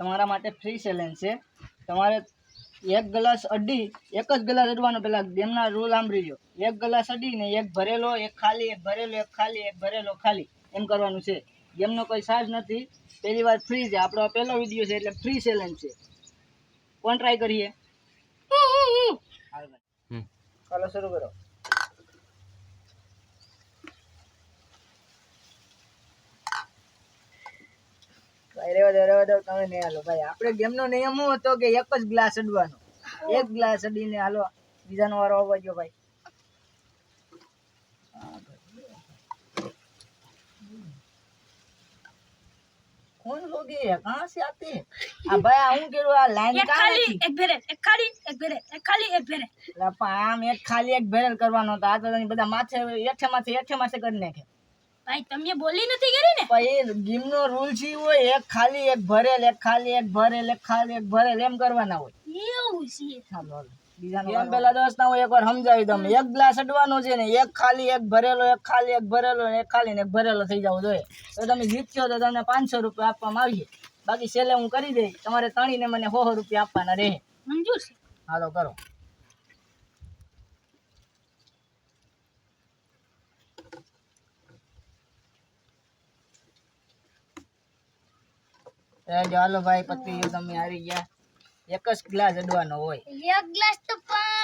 તમારા માટે free challenge છે। તમારે એક ગ્લાસ અડી, એક જ ગ્લાસ અડવાનો। પેલા ગેમના રૂલ સાંભળી લો। એક ગ્લાસ અડીને એક ભરેલો, એક ખાલી, એક ભરેલો, એક ખાલી, એક ભરેલો, ખાલી એમ કરવાનું છે। ગેમનો કોઈ ચાર્જ નથી, પહેલી વાર ફ્રી છે। આપણો પહેલો વિડીયો છે એટલે ફ્રી ચેલેન્જ છે। કોણ ટ્રાય કરીએ? ચાલો શરૂ કરો। રેવા દો તમે નહીં હાલો ભાઈ। આપણે ગેમનો નિયમ શું હતો કે એક જ ગ્લાસ અડવાનો। એક ગ્લાસ અડીને હાલો બીજાનો વારો આવવા ગયો ભાઈ। कौन लोग ये कहाँ से आते हैं? अब भाई आऊँ के आ लाइन एक कहाँ खाली थी? एक भेरे, एक खाली एक भेरे, एक खाली एक भेरे। आम एक खाली एक भेरल करवानो था। आ तो બધા માથે એઠે માથે કરી નાખે। भाई તમે બોલી નથી કરી ને? ભાઈ એ ગેમનો રૂલ છે હોય એક ખાલી એક ભરેલ, એક ખાલી એક ભરેલ, એક ખાલી એક ભરેલ એમ કરવાના હોય। એવું છે। હાલો બીજાનો ગેમ પેલા દોસ્તા હું એકવાર સમજાવી દઉં। એક ગ્લાસ અડવાનો છે ને એક ખાલી એક ભરેલો, એક ખાલી એક ભરેલો, એક ખાલી ને એક ભરેલો થઈ જવો જોઈએ। તો તમે જીતશો તો તમને 500 રૂપિયા આપવામાં આવશે। બાકી છેલ્લે હું કરી દઈશ, તમારે તણીને મને 100 રૂપિયા આપવાના રહે। મંજૂર છે। હાલો કરો। હાલો ભાઈ પતિ તમે હારી ગયા। એક જ ગ્લાસ અડવાનો હોય। એક ગ્લાસ તો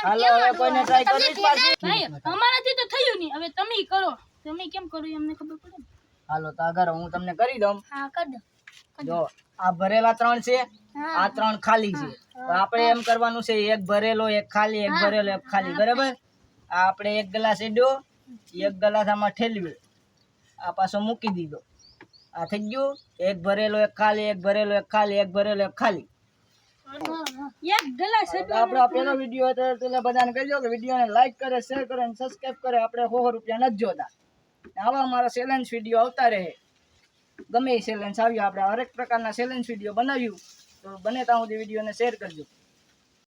હાલો હવે કોઈને ટ્રાય કરવી જ પાછી? ભાઈ અમારાથી તો થયું નહીં, હવે તમે કરો। તમે કેમ કરો એ અમને ખબર પડે ને। હાલો તો આગળ હું તમને કરી દઉં। હા કર દો। જો આ ભરેલા 3 છે, આ 3 ખાલી છે। તો આપણે એમ કરવાનું છે એક ભરેલો, એક ખાલી, એક ભરેલો, એક ખાલી, બરાબર? આ આપણે એક ગ્લાસ એડ્યો, એક ગ્લાસ આમાં ઠેલવ્યો, આ પાછો મૂકી દીધો। આ થઈ ગયું એક ભરેલો, એક ખાલી, એક ભરેલો, એક ખાલી, એક ભરેલો, એક ખાલી। એક ગ્લાસ આપણો પેલો વિડીયો હતો એટલે બધાને કહેજો કે વિડીયોને લાઈક કરે, શેર કરે અને સબસ્ક્રાઇબ કરે। આપણે 100 રૂપિયા નથી જોતા। આવા અમારા ચેલેન્જ વિડીયો આવતા રહે। ગમે એ ચેલેન્જ આવ્યો, આપણે હરેક પ્રકારના ચેલેન્જ વિડીયો બનાવ્યું। તો બને ત્યાં સુધી વિડીયોને શેર કરજો।